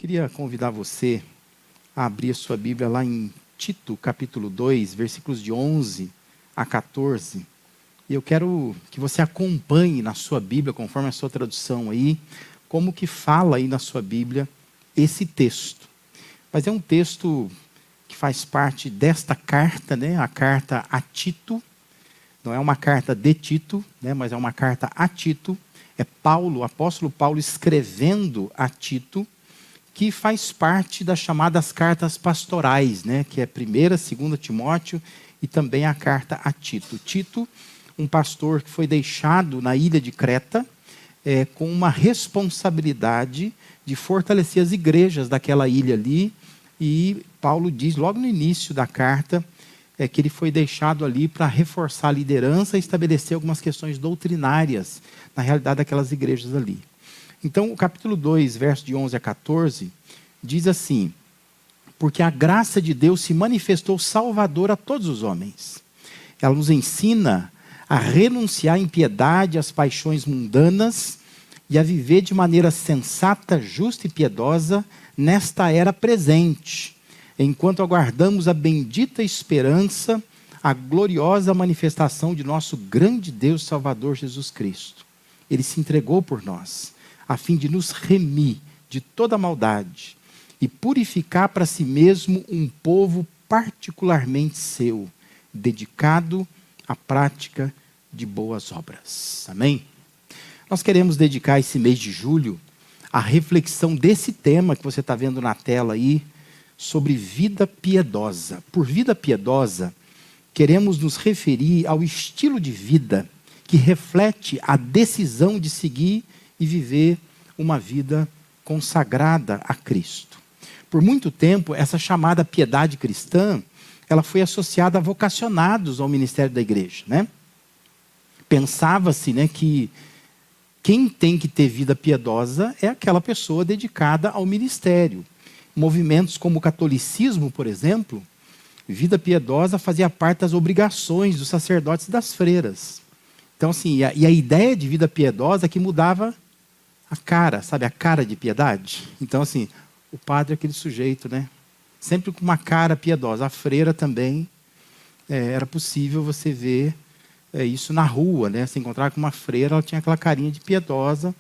Queria convidar você a abrir a sua Bíblia lá em Tito, capítulo 2, versículos de 11 a 14. E eu quero que você acompanhe na sua Bíblia, conforme a sua tradução aí, como que fala aí na sua Bíblia esse texto. Mas é um texto que faz parte desta carta, né? A carta a Tito. Não é uma carta de Tito, né? Mas é uma carta a Tito. É Paulo, o apóstolo Paulo escrevendo a Tito, que faz parte das chamadas cartas pastorais, né? Que é 1ª, 2ª Timóteo e também a carta a Tito. Tito, um pastor que foi deixado na ilha de Creta, com uma responsabilidade de fortalecer as igrejas daquela ilha ali. E Paulo diz, logo no início da carta, que ele foi deixado ali para reforçar a liderança e estabelecer algumas questões doutrinárias na realidade daquelas igrejas ali. Então, o capítulo 2, verso de 11 a 14, diz assim: porque a graça de Deus se manifestou salvadora a todos os homens. Ela nos ensina a renunciar à impiedade, às paixões mundanas e a viver de maneira sensata, justa e piedosa nesta era presente, enquanto aguardamos a bendita esperança, a gloriosa manifestação de nosso grande Deus Salvador Jesus Cristo. Ele se entregou por nós, a fim de nos remir de toda maldade e purificar para si mesmo um povo particularmente seu, dedicado à prática de boas obras. Amém? Nós queremos dedicar esse mês de julho à reflexão desse tema que você está vendo na tela aí, sobre vida piedosa. Por vida piedosa, queremos nos referir ao estilo de vida que reflete a decisão de seguir e viver uma vida consagrada a Cristo. Por muito tempo, essa chamada piedade cristã, ela foi associada a vocacionados ao ministério da igreja, né? Pensava-se, né, que quem tem que ter vida piedosa é aquela pessoa dedicada ao ministério. Movimentos como o catolicismo, por exemplo, vida piedosa fazia parte das obrigações dos sacerdotes e das freiras. Então, assim, a ideia de vida piedosa que mudava a cara, sabe? A cara de piedade. Então, assim, o padre é aquele sujeito, né? Sempre com uma cara piedosa. A freira também, era possível você ver isso na rua, né? Se encontrar com uma freira, ela tinha aquela carinha de piedosa,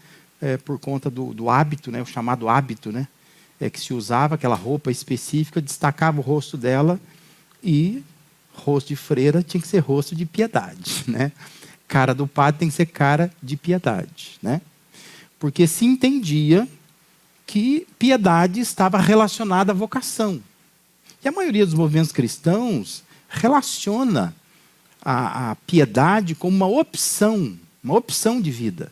por conta do hábito, né? O chamado hábito, né? Que se usava aquela roupa específica, destacava o rosto dela, e rosto de freira tinha que ser rosto de piedade, né? Cara do padre tem que ser cara de piedade, né? Porque se entendia que piedade estava relacionada à vocação. E a maioria dos movimentos cristãos relaciona a piedade como uma opção de vida,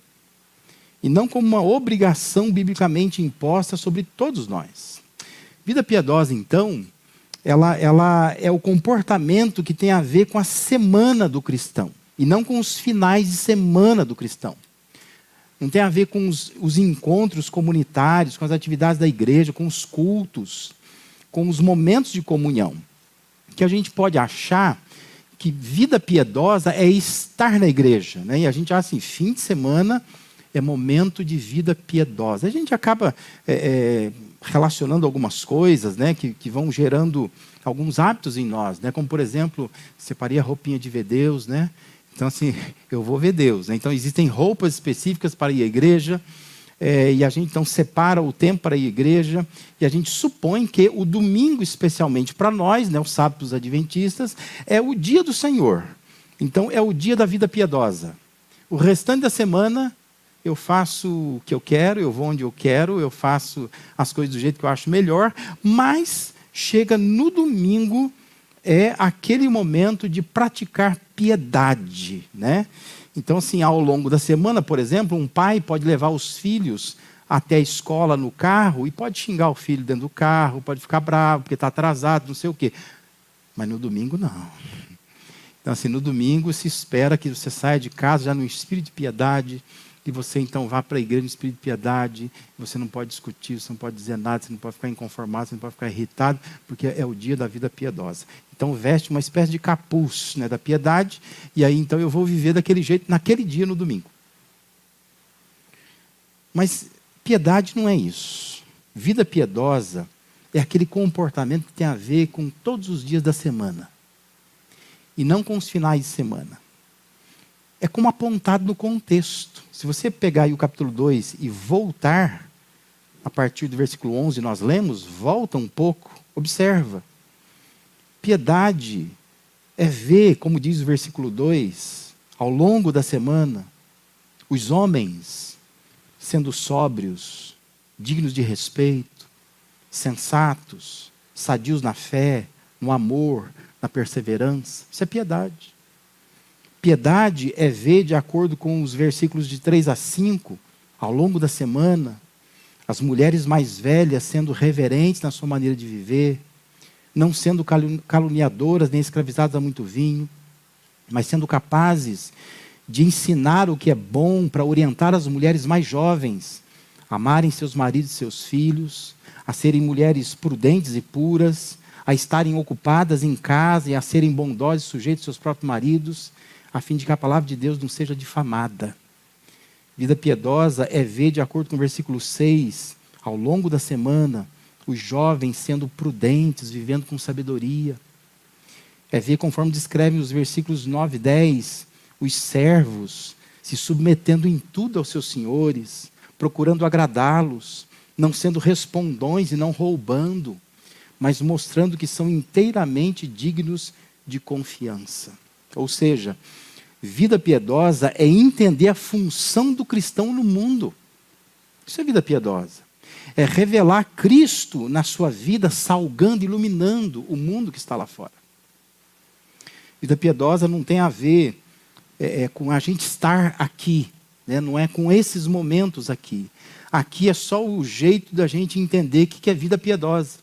e não como uma obrigação biblicamente imposta sobre todos nós. Vida piedosa, então, ela é o comportamento que tem a ver com a semana do cristão, e não com os finais de semana do cristão. Não tem a ver com os encontros comunitários, com as atividades da igreja, com os cultos, com os momentos de comunhão. Que a gente pode achar que vida piedosa é estar na igreja, né? E a gente acha assim, fim de semana é momento de vida piedosa. A gente acaba relacionando algumas coisas, né, que vão gerando alguns hábitos em nós, né? Como, por exemplo, separei a roupinha de ver Deus, né? Então, assim, eu vou ver Deus, né? Então, existem roupas específicas para ir à igreja, e a gente, então, separa o tempo para ir à igreja, e a gente supõe que o domingo, especialmente para nós, né, o sábado dos adventistas, é o dia do Senhor. Então, é o dia da vida piedosa. O restante da semana, eu faço o que eu quero, eu vou onde eu quero, eu faço as coisas do jeito que eu acho melhor, mas chega no domingo, é aquele momento de praticar piedade, né? Então, assim, ao longo da semana, por exemplo, um pai pode levar os filhos até a escola no carro e pode xingar o filho dentro do carro, pode ficar bravo porque está atrasado, não sei o quê. Mas no domingo, não. Então, assim, no domingo se espera que você saia de casa já no espírito de piedade, e você então vá para a igreja no espírito de piedade. Você não pode discutir, você não pode dizer nada, você não pode ficar inconformado, você não pode ficar irritado, porque é o dia da vida piedosa. Então veste uma espécie de capuz, né, da piedade, e aí então eu vou viver daquele jeito naquele dia no domingo. Mas piedade não é isso. Vida piedosa é aquele comportamento que tem a ver com todos os dias da semana. E não com os finais de semana. É como apontado no contexto. Se você pegar aí o capítulo 2 e voltar, a partir do versículo 11, nós lemos, volta um pouco, observa. Piedade é ver, como diz o versículo 2, ao longo da semana, os homens sendo sóbrios, dignos de respeito, sensatos, sadios na fé, no amor, na perseverança. Isso é piedade. Piedade é ver, de acordo com os versículos de 3 a 5, ao longo da semana, as mulheres mais velhas sendo reverentes na sua maneira de viver, não sendo caluniadoras nem escravizadas a muito vinho, mas sendo capazes de ensinar o que é bom para orientar as mulheres mais jovens, a amarem seus maridos e seus filhos, a serem mulheres prudentes e puras, a estarem ocupadas em casa e a serem bondosas e sujeitas aos seus próprios maridos, a fim de que a palavra de Deus não seja difamada. Vida piedosa é ver, de acordo com o versículo 6, ao longo da semana, os jovens sendo prudentes, vivendo com sabedoria. É ver, conforme descrevem os versículos 9 e 10, os servos se submetendo em tudo aos seus senhores, procurando agradá-los, não sendo respondões e não roubando, mas mostrando que são inteiramente dignos de confiança. Ou seja, vida piedosa é entender a função do cristão no mundo. Isso é vida piedosa. É revelar Cristo na sua vida, salgando, iluminando o mundo que está lá fora. Vida piedosa não tem a ver com a gente estar aqui, né? Não é com esses momentos aqui. Aqui é só o jeito da gente entender o que é vida piedosa.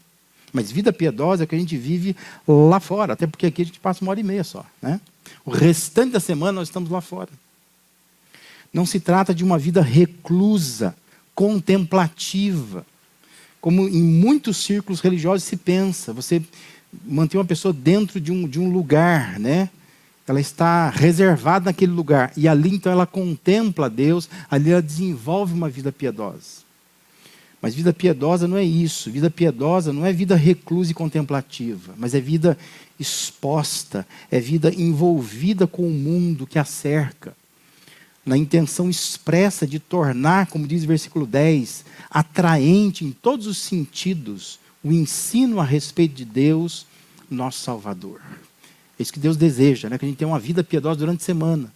Mas vida piedosa é o que a gente vive lá fora, até porque aqui a gente passa 1h30 só, né? O restante da semana nós estamos lá fora. Não se trata de uma vida reclusa, contemplativa, como em muitos círculos religiosos se pensa. Você mantém uma pessoa dentro de um lugar, né? Ela está reservada naquele lugar. E ali então ela contempla Deus, ali ela desenvolve uma vida piedosa. Mas vida piedosa não é isso. Vida piedosa não é vida reclusa e contemplativa, mas é vida exposta, é vida envolvida com o mundo que a cerca, na intenção expressa de tornar, como diz o versículo 10, atraente em todos os sentidos o ensino a respeito de Deus, nosso Salvador. É isso que Deus deseja, né? Que a gente tenha uma vida piedosa durante a semana.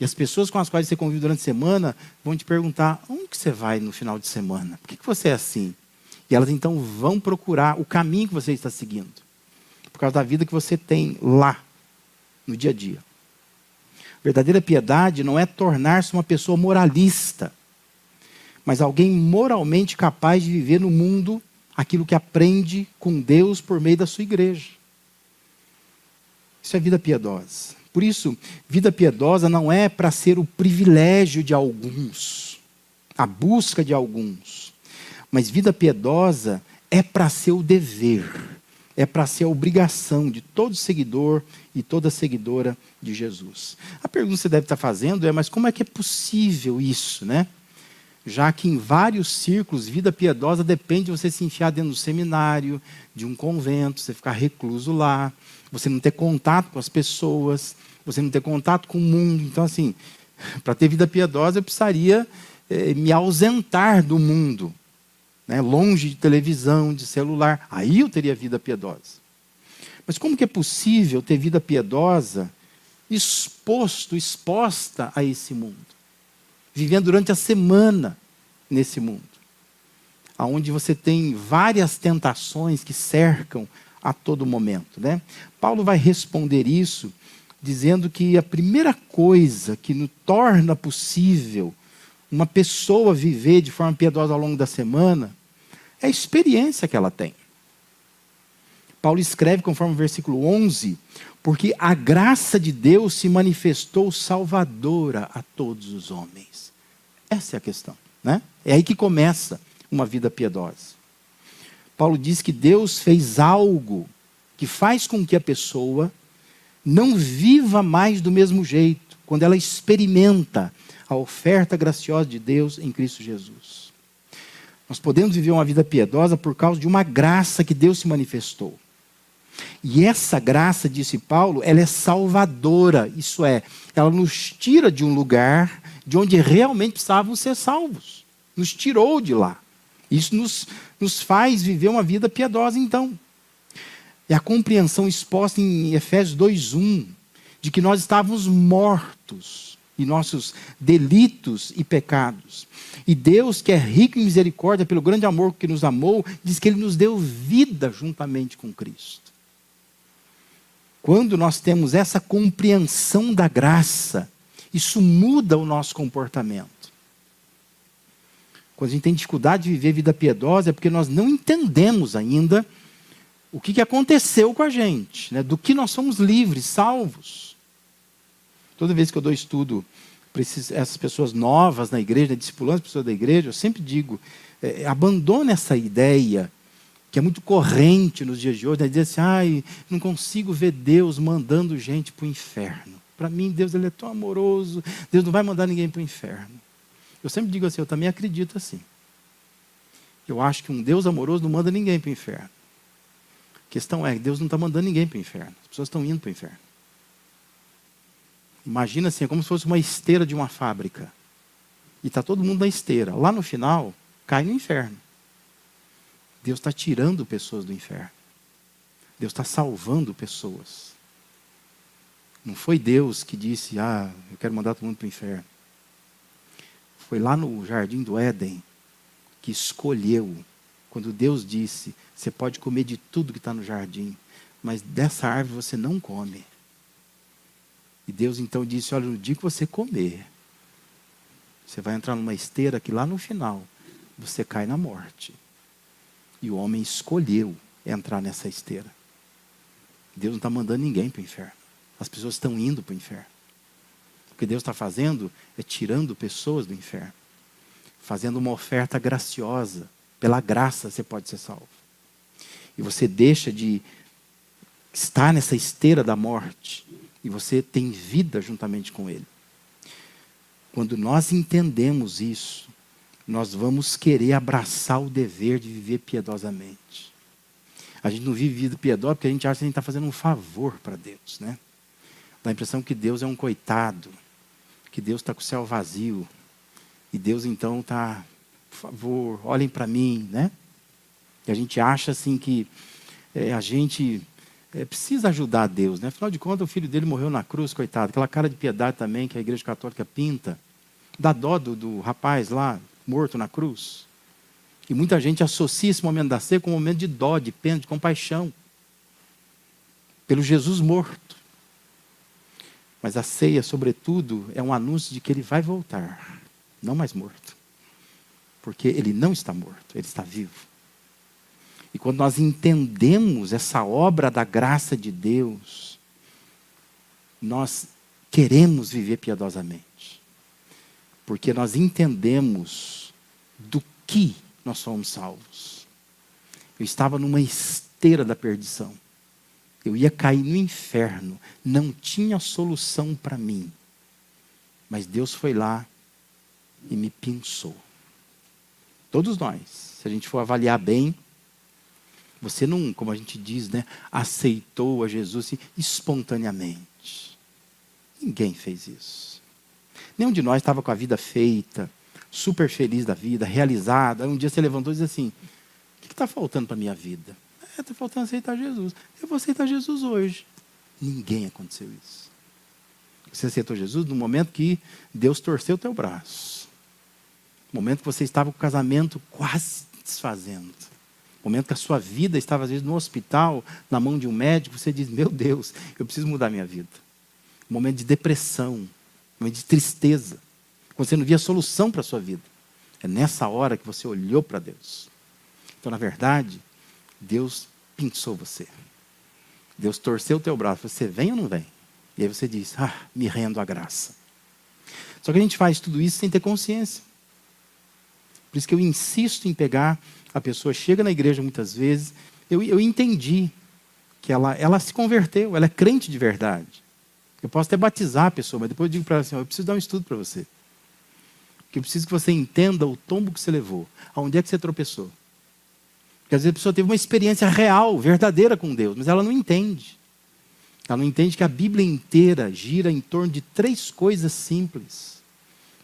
E as pessoas com as quais você convive durante a semana vão te perguntar, onde que você vai no final de semana? Por que você é assim? E elas então vão procurar o caminho que você está seguindo. Por causa da vida que você tem lá, no dia a dia. Verdadeira piedade não é tornar-se uma pessoa moralista, mas alguém moralmente capaz de viver no mundo aquilo que aprende com Deus por meio da sua igreja. Isso é vida piedosa. Por isso, vida piedosa não é para ser o privilégio de alguns, a busca de alguns. Mas vida piedosa é para ser o dever, é para ser a obrigação de todo seguidor e toda seguidora de Jesus. A pergunta que você deve estar fazendo é, mas como é que é possível isso, né? Já que em vários círculos, vida piedosa depende de você se enfiar dentro do seminário, de um convento, você ficar recluso lá, você não ter contato com as pessoas, você não ter contato com o mundo. Então, assim, para ter vida piedosa, eu precisaria me ausentar do mundo, né? Longe de televisão, de celular. Aí eu teria vida piedosa. Mas como que é possível ter vida piedosa exposta a esse mundo? Vivendo durante a semana nesse mundo, onde você tem várias tentações que cercam a todo momento, né? Paulo vai responder isso dizendo que a primeira coisa que nos torna possível uma pessoa viver de forma piedosa ao longo da semana é a experiência que ela tem. Paulo escreve, conforme o versículo 11, porque a graça de Deus se manifestou salvadora a todos os homens. Essa é a questão, né? É aí que começa uma vida piedosa. Paulo diz que Deus fez algo que faz com que a pessoa não viva mais do mesmo jeito, quando ela experimenta a oferta graciosa de Deus em Cristo Jesus. Nós podemos viver uma vida piedosa por causa de uma graça que Deus se manifestou. E essa graça, disse Paulo, ela é salvadora. Isso é, ela nos tira de um lugar de onde realmente precisávamos ser salvos. Nos tirou de lá. Isso nos faz viver uma vida piedosa, então. É a compreensão exposta em Efésios 2:1, de que nós estávamos mortos em nossos delitos e pecados. E Deus, que é rico em misericórdia, pelo grande amor que nos amou, diz que Ele nos deu vida juntamente com Cristo. Quando nós temos essa compreensão da graça, isso muda o nosso comportamento. Quando a gente tem dificuldade de viver vida piedosa, é porque nós não entendemos ainda o que aconteceu com a gente, né? Do que nós somos livres, salvos. Toda vez que eu dou estudo para essas pessoas novas na igreja, discipulando as pessoas da igreja, eu sempre digo, abandone essa ideia, que é muito corrente nos dias de hoje, né? Dizer assim, não consigo ver Deus mandando gente para o inferno. Para mim, Deus ele é tão amoroso, Deus não vai mandar ninguém para o inferno. Eu sempre digo assim, eu também acredito assim. Eu acho que um Deus amoroso não manda ninguém para o inferno. A questão é que Deus não está mandando ninguém para o inferno. As pessoas estão indo para o inferno. Imagina assim, é como se fosse uma esteira de uma fábrica. E está todo mundo na esteira. Lá no final, cai no inferno. Deus está tirando pessoas do inferno. Deus está salvando pessoas. Não foi Deus que disse, eu quero mandar todo mundo para o inferno. Foi lá no jardim do Éden que escolheu, quando Deus disse, você pode comer de tudo que está no jardim, mas dessa árvore você não come. E Deus então disse, olha, no dia que você comer, você vai entrar numa esteira que lá no final, você cai na morte. E o homem escolheu entrar nessa esteira. Deus não está mandando ninguém para o inferno. As pessoas estão indo para o inferno. O que Deus está fazendo é tirando pessoas do inferno. Fazendo uma oferta graciosa. Pela graça você pode ser salvo. E você deixa de estar nessa esteira da morte. E você tem vida juntamente com Ele. Quando nós entendemos isso, nós vamos querer abraçar o dever de viver piedosamente. A gente não vive vida piedosa porque a gente acha que a gente está fazendo um favor para Deus, né? Dá a impressão que Deus é um coitado, que Deus está com o céu vazio, e Deus então está, por favor, olhem para mim, né? E a gente acha assim que a gente precisa ajudar Deus, né? Afinal de contas, o filho dele morreu na cruz, coitado, aquela cara de piedade também que a igreja católica pinta, dá dó do rapaz lá, morto na cruz. E muita gente associa esse momento da ceia com um momento de dó, de pena, de compaixão. Pelo Jesus morto. Mas a ceia, sobretudo, é um anúncio de que ele vai voltar. Não mais morto. Porque ele não está morto, ele está vivo. E quando nós entendemos essa obra da graça de Deus, nós queremos viver piedosamente. Porque nós entendemos do que nós somos salvos. Eu estava numa esteira da perdição. Eu ia cair no inferno. Não tinha solução para mim. Mas Deus foi lá e me pinçou. Todos nós, se a gente for avaliar bem, você não, como a gente diz, né, aceitou a Jesus assim, espontaneamente. Ninguém fez isso. Nenhum de nós estava com a vida feita, super feliz da vida, realizada. Um dia você levantou e disse assim, o que está faltando para a minha vida? Está faltando aceitar Jesus. Eu vou aceitar Jesus hoje. Ninguém aconteceu isso. Você aceitou Jesus no momento que Deus torceu o teu braço. No momento que você estava com o casamento quase desfazendo. No momento que a sua vida estava, às vezes, no hospital, na mão de um médico, você diz, meu Deus, eu preciso mudar minha vida. Um momento de depressão, um momento de tristeza. Quando você não via solução para a sua vida. É nessa hora que você olhou para Deus. Então, na verdade, Deus pinçou você. Deus torceu o teu braço. Você vem ou não vem? E aí você diz, me rendo à graça. Só que a gente faz tudo isso sem ter consciência. Por isso que eu insisto em pegar, a pessoa chega na igreja muitas vezes, eu entendi que ela se converteu, ela é crente de verdade. Eu posso até batizar a pessoa, mas depois eu digo para ela assim, eu preciso dar um estudo para você. Que eu preciso que você entenda o tombo que você levou. Aonde é que você tropeçou? Porque às vezes a pessoa teve uma experiência real, verdadeira com Deus, mas ela não entende. Ela não entende que a Bíblia inteira gira em torno de 3 coisas simples.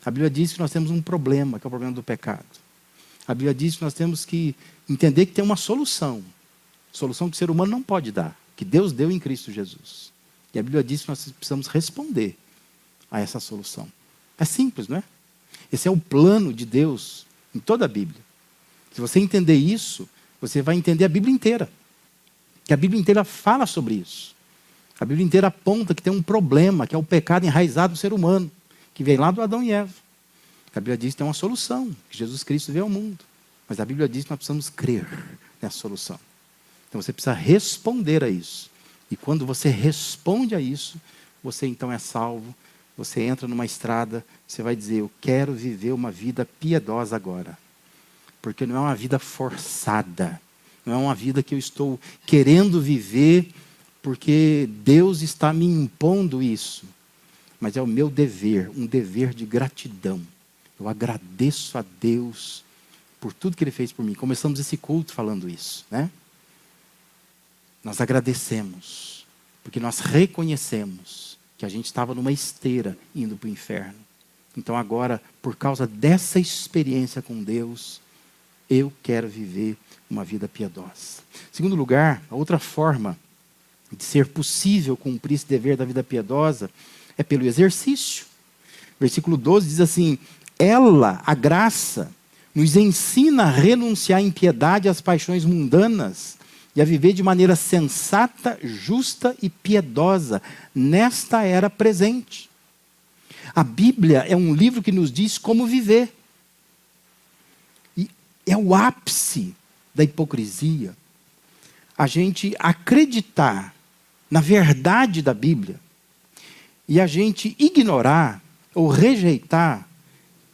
A Bíblia diz que nós temos um problema, que é o problema do pecado. A Bíblia diz que nós temos que entender que tem uma solução. Solução que o ser humano não pode dar, que Deus deu em Cristo Jesus. E a Bíblia diz que nós precisamos responder a essa solução. É simples, não é? Esse é o plano de Deus em toda a Bíblia. Se você entender isso, você vai entender a Bíblia inteira. Que a Bíblia inteira fala sobre isso. A Bíblia inteira aponta que tem um problema, que é o pecado enraizado no ser humano, que vem lá do Adão e Eva. A Bíblia diz que tem uma solução, que Jesus Cristo veio ao mundo. Mas a Bíblia diz que nós precisamos crer nessa solução. Então você precisa responder a isso. E quando você responde a isso, você então é salvo. Você entra numa estrada, você vai dizer, eu quero viver uma vida piedosa agora. Porque não é uma vida forçada. Não é uma vida que eu estou querendo viver porque Deus está me impondo isso. Mas é o meu dever, um dever de gratidão. Eu agradeço a Deus por tudo que Ele fez por mim. Começamos esse culto falando isso, né? Nós agradecemos, porque nós reconhecemos que a gente estava numa esteira indo para o inferno. Então agora, por causa dessa experiência com Deus, eu quero viver uma vida piedosa. Em segundo lugar, a outra forma de ser possível cumprir esse dever da vida piedosa é pelo exercício. Versículo 12 diz assim, ela, a graça, nos ensina a renunciar à impiedade às paixões mundanas e a viver de maneira sensata, justa e piedosa nesta era presente. A Bíblia é um livro que nos diz como viver. E é o ápice da hipocrisia a gente acreditar na verdade da Bíblia e a gente ignorar ou rejeitar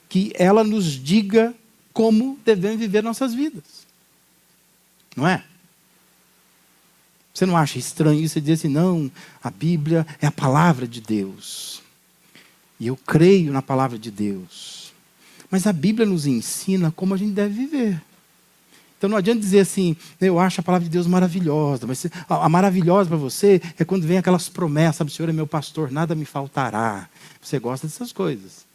que ela nos diga como devemos viver nossas vidas. Não é? Você não acha estranho isso? Você dizer assim, não, a Bíblia é a palavra de Deus. E eu creio na palavra de Deus. Mas a Bíblia nos ensina como a gente deve viver. Então não adianta dizer assim, eu acho a palavra de Deus maravilhosa. Mas a maravilhosa para você é quando vem aquelas promessas, sabe, o Senhor é meu pastor, nada me faltará. Você gosta dessas coisas.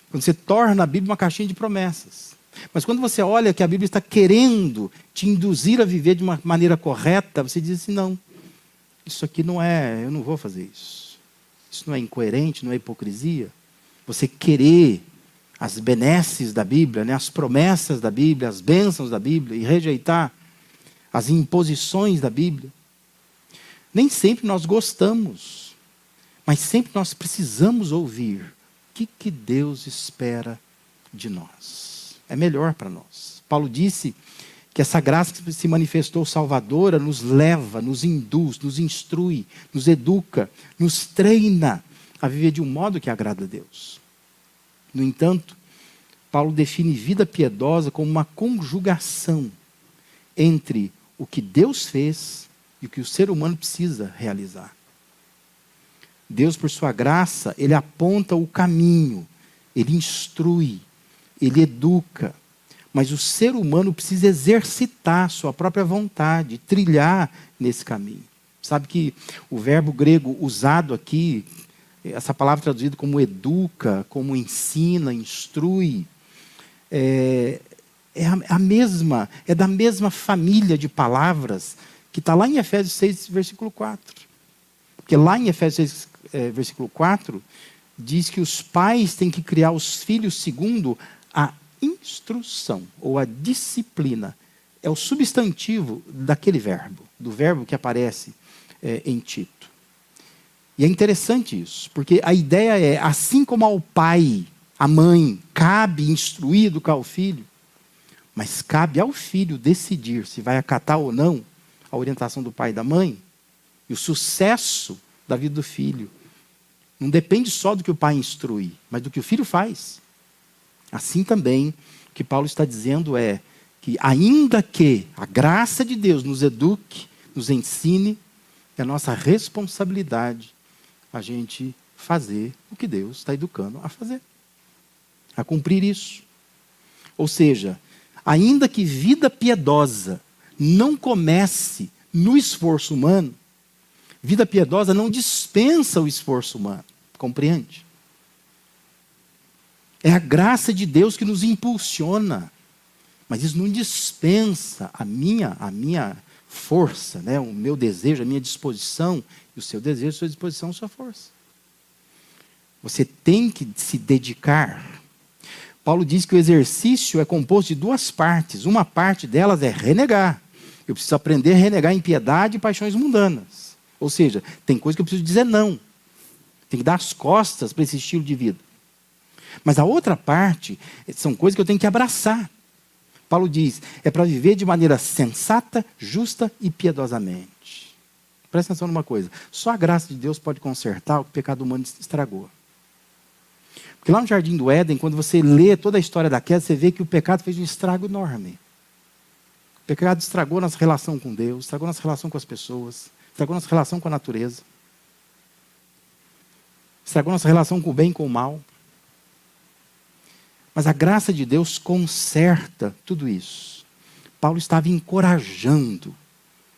Quando você torna a Bíblia uma caixinha de promessas. Mas quando você olha que a Bíblia está querendo te induzir a viver de uma maneira correta, você diz assim, não, isso aqui não é, eu não vou fazer isso. Isso não é incoerente, não é hipocrisia. Você querer as benesses da Bíblia, né, as promessas da Bíblia, as bênçãos da Bíblia, e rejeitar as imposições da Bíblia. Nem sempre nós gostamos, mas sempre nós precisamos ouvir o que Deus espera de nós. É melhor para nós. Paulo disse que essa graça que se manifestou salvadora nos leva, nos induz, nos instrui, nos educa, nos treina a viver de um modo que agrada a Deus. No entanto, Paulo define vida piedosa como uma conjugação entre o que Deus fez e o que o ser humano precisa realizar. Deus, por sua graça, Ele aponta o caminho, Ele instrui, Ele educa, mas o ser humano precisa exercitar sua própria vontade, trilhar nesse caminho. Sabe que o verbo grego usado aqui, essa palavra traduzida como educa, como ensina, instrui, é da mesma família de palavras que está lá em Efésios 6, versículo 4. Porque lá em Efésios 6, versículo 4, diz que os pais têm que criar os filhos segundo a instrução, ou a disciplina. É o substantivo daquele verbo, do verbo que aparece em Tito. E é interessante isso, porque a ideia é, assim como ao pai, à mãe, cabe instruir, educar o filho, mas cabe ao filho decidir se vai acatar ou não a orientação do pai e da mãe. E o sucesso da vida do filho não depende só do que o pai instrui, mas do que o filho faz. Assim também, o que Paulo está dizendo é que ainda que a graça de Deus nos eduque, nos ensine, é nossa responsabilidade a gente fazer o que Deus está educando a fazer. a cumprir isso. Ou seja, ainda que vida piedosa não comece no esforço humano, vida piedosa não dispensa o esforço humano. Compreende? É a graça de Deus que nos impulsiona. Mas isso não dispensa a minha força, né? O meu desejo, a minha disposição. E o seu desejo, a sua disposição, a sua força. Você tem que se dedicar. Paulo diz que o exercício é composto de duas partes. Uma parte delas é renegar. Eu preciso aprender a renegar impiedade e paixões mundanas. Ou seja, tem coisa que eu preciso dizer não. Tem que dar as costas para esse estilo de vida. Mas a outra parte são coisas que eu tenho que abraçar. Paulo diz, é para viver de maneira sensata, justa e piedosamente. Presta atenção numa coisa. Só a graça de Deus pode consertar o que o pecado humano estragou. Porque lá no Jardim do Éden, quando você lê toda a história da queda, você vê que o pecado fez um estrago enorme. O pecado estragou nossa relação com Deus, estragou nossa relação com as pessoas, estragou nossa relação com a natureza, estragou nossa relação com o bem e com o mal. Mas a graça de Deus conserta tudo isso. Paulo estava encorajando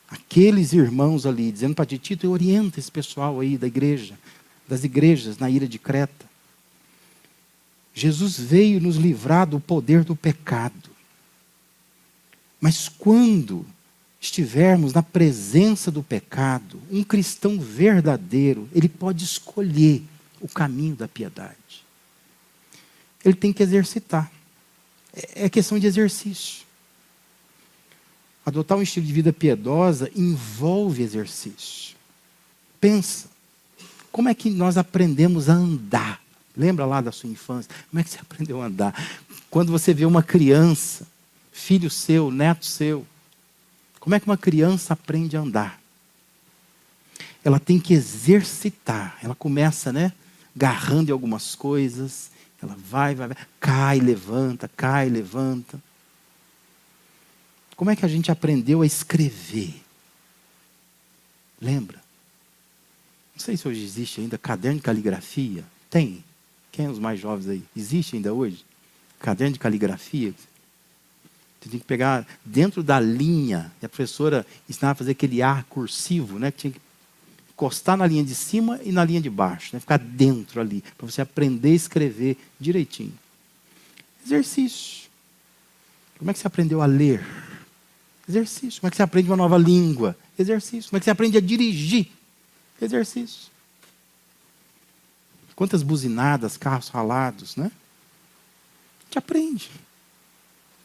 aqueles irmãos ali, dizendo para Tito, orienta esse pessoal aí da igreja, das igrejas na ilha de Creta. Jesus veio nos livrar do poder do pecado. Mas quando estivermos na presença do pecado, um cristão verdadeiro, ele pode escolher o caminho da piedade. Ele tem que exercitar. É questão de exercício. Adotar um estilo de vida piedosa envolve exercício. Pensa, como é que nós aprendemos a andar? Lembra lá da sua infância? Como é que você aprendeu a andar? Quando você vê uma criança, filho seu, neto seu, como é que uma criança aprende a andar? Ela tem que exercitar. Ela começa, agarrando em algumas coisas. Ela vai, cai, levanta, cai, levanta. Como é que a gente aprendeu a escrever? Lembra? Não sei se hoje existe ainda caderno de caligrafia. Tem? Quem é os mais jovens aí? Existe ainda hoje? Caderno de caligrafia? Você tinha que pegar dentro da linha. E a professora ensinava a fazer aquele A cursivo, que tinha que encostar na linha de cima e na linha de baixo. Ficar dentro ali. Para você aprender a escrever direitinho. Exercício. Como é que você aprendeu a ler? Exercício. Como é que você aprende uma nova língua? Exercício. Como é que você aprende a dirigir? Exercício. Quantas buzinadas, carros ralados, A gente aprende.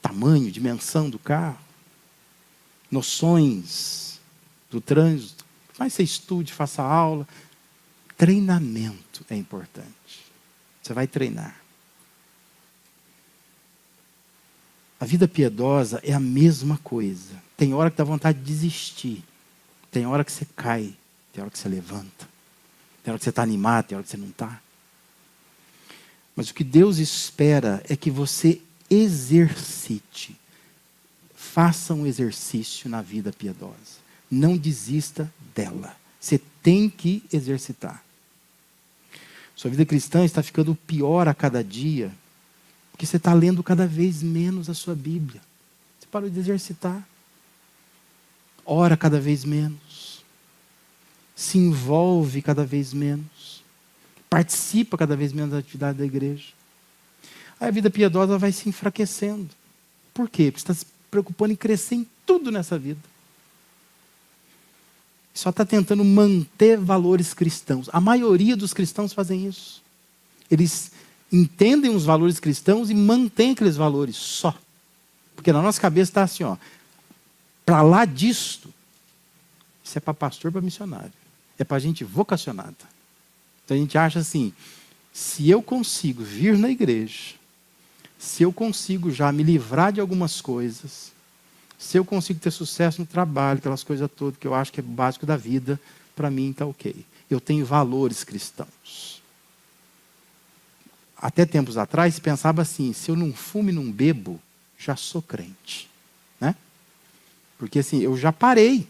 Tamanho, dimensão do carro. Noções do trânsito. Mas você estude, faça aula. Treinamento é importante. Você vai treinar. A vida piedosa é a mesma coisa. Tem hora que dá vontade de desistir. Tem hora que você cai. Tem hora que você levanta. Tem hora que você está animado, tem hora que você não está. Mas o que Deus espera é que você exercite. Faça um exercício na vida piedosa. Não desista dela. Você tem que exercitar. Sua vida cristã está ficando pior a cada dia, porque você está lendo cada vez menos a sua Bíblia. Você parou de exercitar. Ora cada vez menos. Se envolve cada vez menos. Participa cada vez menos da atividade da igreja. Aí a vida piedosa vai se enfraquecendo. Por quê? Porque você está se preocupando em crescer em tudo nessa vida. Só está tentando manter valores cristãos. A maioria dos cristãos fazem isso. Eles entendem os valores cristãos e mantêm aqueles valores só. Porque na nossa cabeça está assim, para lá disto, isso é para pastor, para missionário. É para gente vocacionada. Então a gente acha assim, se eu consigo vir na igreja, se eu consigo já me livrar de algumas coisas, se eu consigo ter sucesso no trabalho, aquelas coisas todas que eu acho que é básico da vida, para mim está ok. Eu tenho valores cristãos. Até tempos atrás se pensava assim, se eu não fumo e não bebo, já sou crente. Porque assim, eu já parei.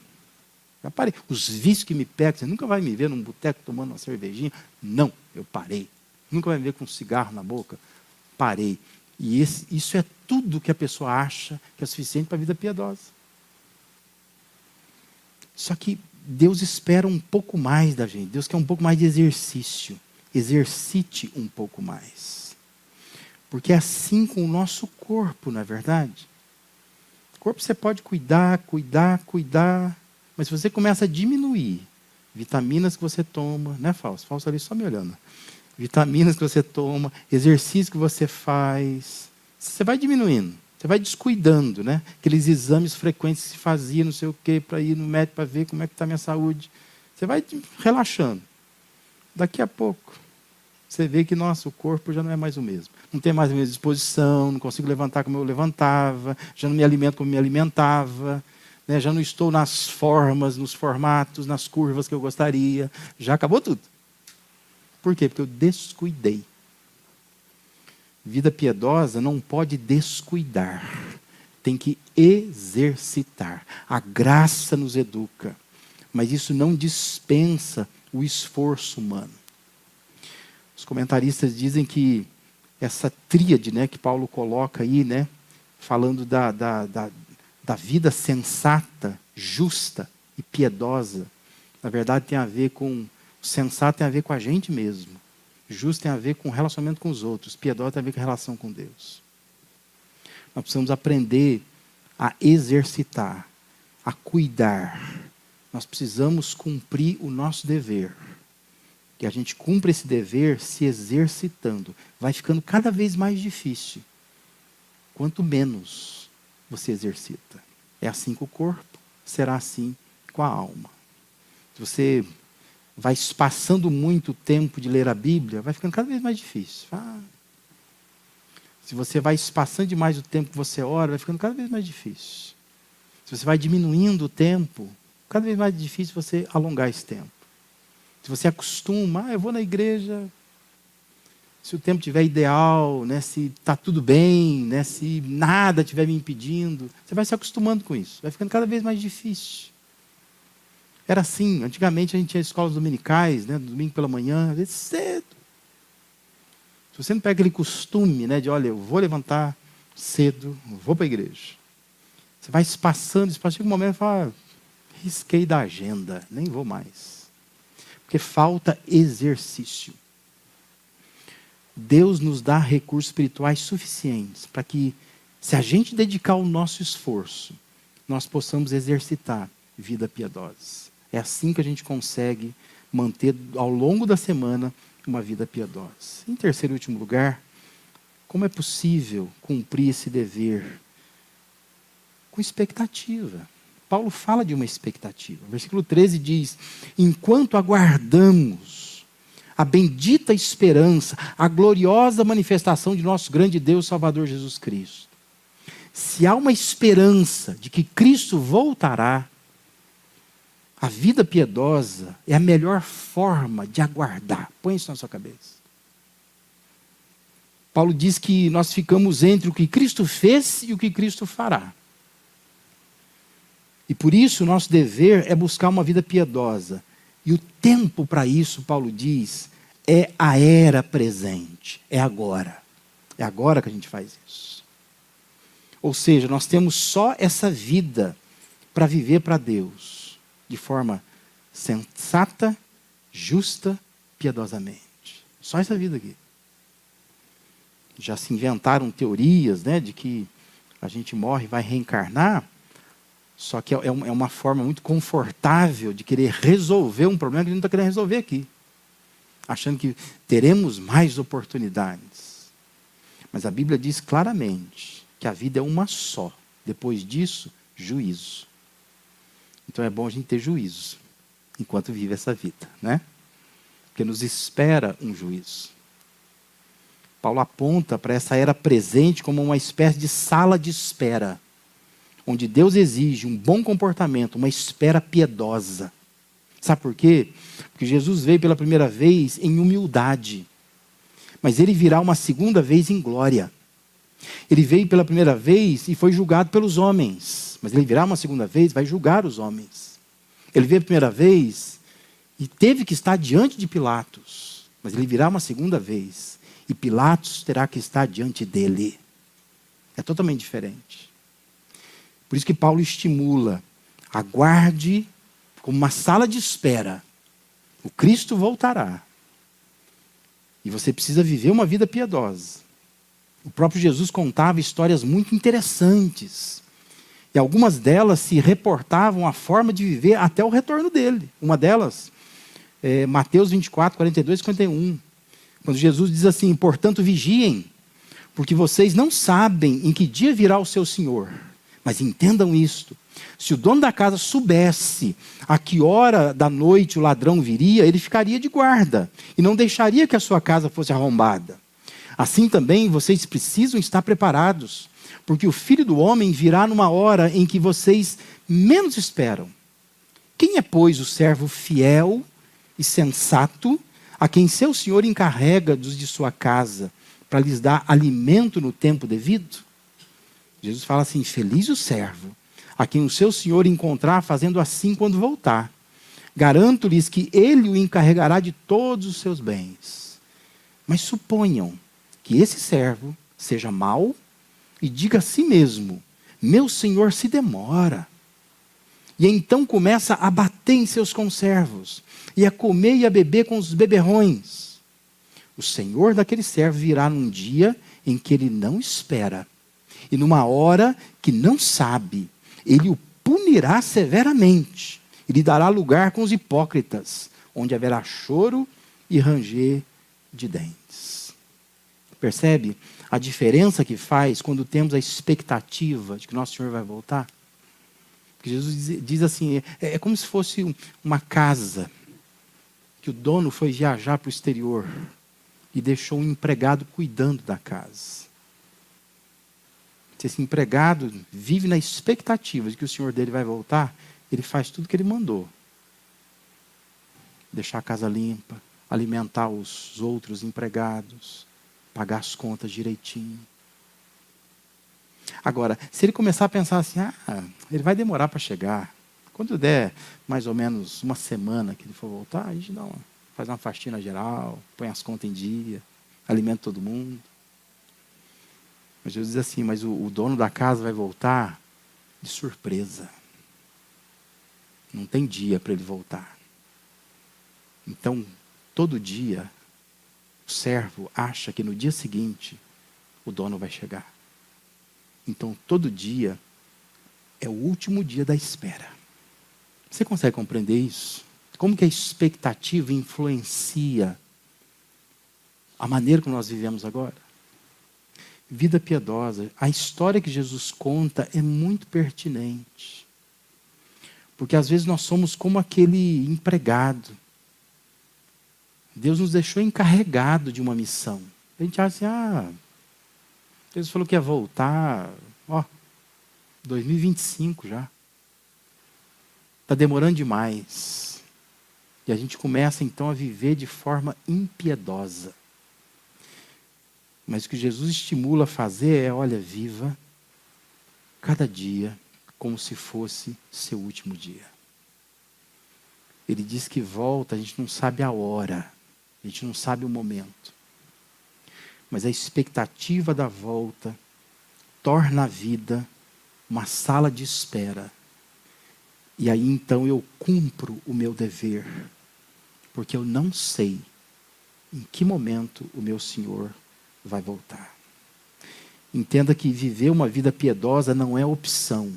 Os vícios que me pegam, você nunca vai me ver num boteco tomando uma cervejinha. Não, eu parei. Nunca vai me ver com um cigarro na boca. parei. E isso é tudo que a pessoa acha que é suficiente para a vida piedosa. Só que Deus espera um pouco mais da gente. Deus quer um pouco mais de exercício. Exercite um pouco mais. Porque é assim com o nosso corpo, não é verdade? O corpo você pode cuidar. Mas se você começa a diminuir vitaminas que você toma, né, Fausto? Fausto ali só me olhando. Vitaminas que você toma, exercício que você faz. Você vai diminuindo, você vai descuidando, né? Aqueles exames frequentes que se fazia, não sei o quê, para ir no médico para ver como é que está a minha saúde. Você vai relaxando. Daqui a pouco, você vê que, nossa, o corpo já não é mais o mesmo. Não tem mais a mesma disposição, não consigo levantar como eu levantava, já não me alimento como me alimentava, né? Já não estou nas formas, nos formatos, nas curvas que eu gostaria. Já acabou tudo. Por quê? Porque eu descuidei. Vida piedosa não pode descuidar. Tem que exercitar. A graça nos educa. Mas isso não dispensa o esforço humano. Os comentaristas dizem que essa tríade, né, que Paulo coloca aí, né, falando da vida sensata, justa e piedosa, na verdade tem a ver com... O sensato tem a ver com a gente mesmo. Justo tem a ver com o relacionamento com os outros. Piedoso tem a ver com a relação com Deus. Nós precisamos aprender a exercitar, a cuidar. Nós precisamos cumprir o nosso dever. E a gente cumpre esse dever se exercitando. Vai ficando cada vez mais difícil. Quanto menos você exercita. É assim com o corpo, será assim com a alma. Se você vai espaçando muito o tempo de ler a Bíblia, vai ficando cada vez mais difícil. Se você vai espaçando demais o tempo que você ora, vai ficando cada vez mais difícil. Se você vai diminuindo o tempo, cada vez mais difícil você alongar esse tempo. Se você acostuma, eu vou na igreja, se o tempo estiver ideal, né, se está tudo bem, né, se nada estiver me impedindo, você vai se acostumando com isso. Vai ficando cada vez mais difícil. Era assim, antigamente a gente tinha escolas dominicais, né, domingo pela manhã, às vezes cedo. Se você não pega aquele costume, né, de, olha, eu vou levantar cedo, vou para a igreja. Você vai espaçando, chega um momento e fala, risquei da agenda, nem vou mais. Porque falta exercício. Deus nos dá recursos espirituais suficientes para que, se a gente dedicar o nosso esforço, nós possamos exercitar vida piedosa. É assim que a gente consegue manter ao longo da semana uma vida piedosa. Em terceiro e último lugar, como é possível cumprir esse dever? Com expectativa. Paulo fala de uma expectativa. O versículo 13 diz, enquanto aguardamos a bendita esperança, a gloriosa manifestação de nosso grande Deus Salvador Jesus Cristo. Se há uma esperança de que Cristo voltará, a vida piedosa é a melhor forma de aguardar. Põe isso na sua cabeça. Paulo diz que nós ficamos entre o que Cristo fez e o que Cristo fará. E por isso o nosso dever é buscar uma vida piedosa. E o tempo para isso, Paulo diz, é a era presente. É agora. É agora que a gente faz isso. Ou seja, nós temos só essa vida para viver para Deus. De forma sensata, justa, piedosamente. Só essa vida aqui. Já se inventaram teorias, né, de que a gente morre e vai reencarnar, só que é uma forma muito confortável de querer resolver um problema que a gente não está querendo resolver aqui. Achando que teremos mais oportunidades. Mas a Bíblia diz claramente que a vida é uma só. Depois disso, juízo. Então é bom a gente ter juízo enquanto vive essa vida, né? Porque nos espera um juízo. Paulo aponta para essa era presente como uma espécie de sala de espera, onde Deus exige um bom comportamento, uma espera piedosa. Sabe por quê? Porque Jesus veio pela primeira vez em humildade, mas ele virá uma segunda vez em glória. Ele veio pela primeira vez e foi julgado pelos homens. Mas ele virá uma segunda vez, vai julgar os homens. Ele veio a primeira vez e teve que estar diante de Pilatos. Mas ele virá uma segunda vez e Pilatos terá que estar diante dele. É totalmente diferente. Por isso que Paulo estimula, aguarde como uma sala de espera. O Cristo voltará. E você precisa viver uma vida piedosa. O próprio Jesus contava histórias muito interessantes. E algumas delas se reportavam a forma de viver até o retorno dele. Uma delas, Mateus 24, 42 e 51. Quando Jesus diz assim: portanto vigiem, porque vocês não sabem em que dia virá o seu Senhor. Mas entendam isto: se o dono da casa soubesse a que hora da noite o ladrão viria, ele ficaria de guarda e não deixaria que a sua casa fosse arrombada. Assim também vocês precisam estar preparados, porque o Filho do Homem virá numa hora em que vocês menos esperam. Quem é, pois, o servo fiel e sensato, a quem seu senhor encarrega dos de sua casa, para lhes dar alimento no tempo devido? Jesus fala assim: feliz o servo, a quem o seu senhor encontrar fazendo assim quando voltar. Garanto-lhes que ele o encarregará de todos os seus bens. Mas suponham que esse servo seja mau e diga a si mesmo: meu senhor se demora. E então começa a bater em seus conservos, e a comer e a beber com os beberrões. O senhor daquele servo virá num dia em que ele não espera, e numa hora que não sabe. Ele o punirá severamente, e lhe dará lugar com os hipócritas, onde haverá choro e ranger de dentes. Percebe a diferença que faz quando temos a expectativa de que nosso Senhor vai voltar? Porque Jesus diz assim, é como se fosse uma casa, que o dono foi viajar para o exterior e deixou um empregado cuidando da casa. Se esse empregado vive na expectativa de que o Senhor dele vai voltar, ele faz tudo o que ele mandou. Deixar a casa limpa, alimentar os outros empregados, pagar as contas direitinho. Agora, se ele começar a pensar assim, ele vai demorar para chegar. Quando der mais ou menos uma semana que ele for voltar, a gente faz uma faxina geral, põe as contas em dia, alimenta todo mundo. Mas Jesus diz assim, mas o dono da casa vai voltar de surpresa. Não tem dia para ele voltar. Então, todo dia, o servo acha que no dia seguinte, o dono vai chegar. Então, todo dia é o último dia da espera. Você consegue compreender isso? Como que a expectativa influencia a maneira como nós vivemos agora? Vida piedosa. A história que Jesus conta é muito pertinente. Porque às vezes nós somos como aquele empregado. Deus nos deixou encarregado de uma missão. A gente acha assim, Deus falou que ia voltar, 2025 já. Está demorando demais. E a gente começa então a viver de forma impiedosa. Mas o que Jesus estimula a fazer é, viva cada dia como se fosse seu último dia. Ele diz que volta, a gente não sabe a hora, a gente não sabe o momento. Mas a expectativa da volta torna a vida uma sala de espera. E aí então eu cumpro o meu dever, porque eu não sei em que momento o meu Senhor vai voltar. Entenda que viver uma vida piedosa não é opção,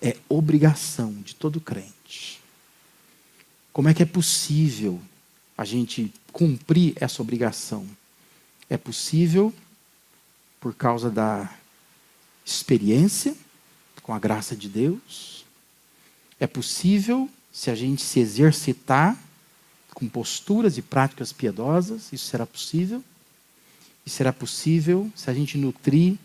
é obrigação de todo crente. Como é que é possível a gente cumprir essa obrigação? É possível por causa da experiência, com a graça de Deus. É possível se a gente se exercitar com posturas e práticas piedosas, isso será possível. E será possível se a gente nutrir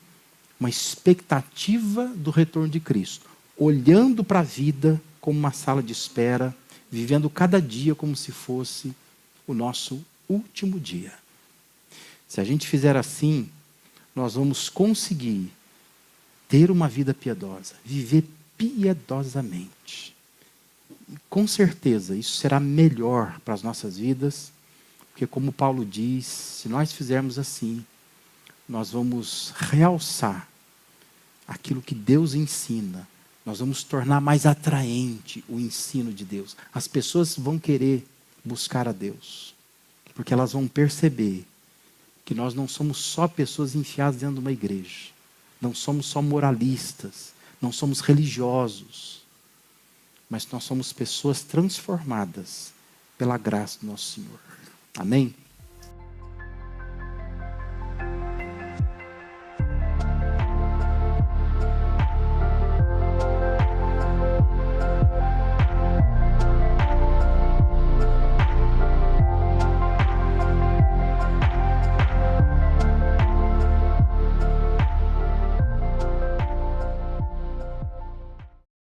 uma expectativa do retorno de Cristo, olhando para a vida como uma sala de espera, vivendo cada dia como se fosse o nosso último dia. Se a gente fizer assim, nós vamos conseguir ter uma vida piedosa, viver piedosamente. E com certeza isso será melhor para as nossas vidas, porque Porque como Paulo diz, se nós fizermos assim, nós vamos realçar aquilo que Deus ensina. Nós vamos tornar mais atraente o ensino de Deus. As pessoas vão querer buscar a Deus, porque elas vão perceber que nós não somos só pessoas enfiadas dentro de uma igreja. Não somos só moralistas, não somos religiosos, mas nós somos pessoas transformadas pela graça do nosso Senhor. Amém?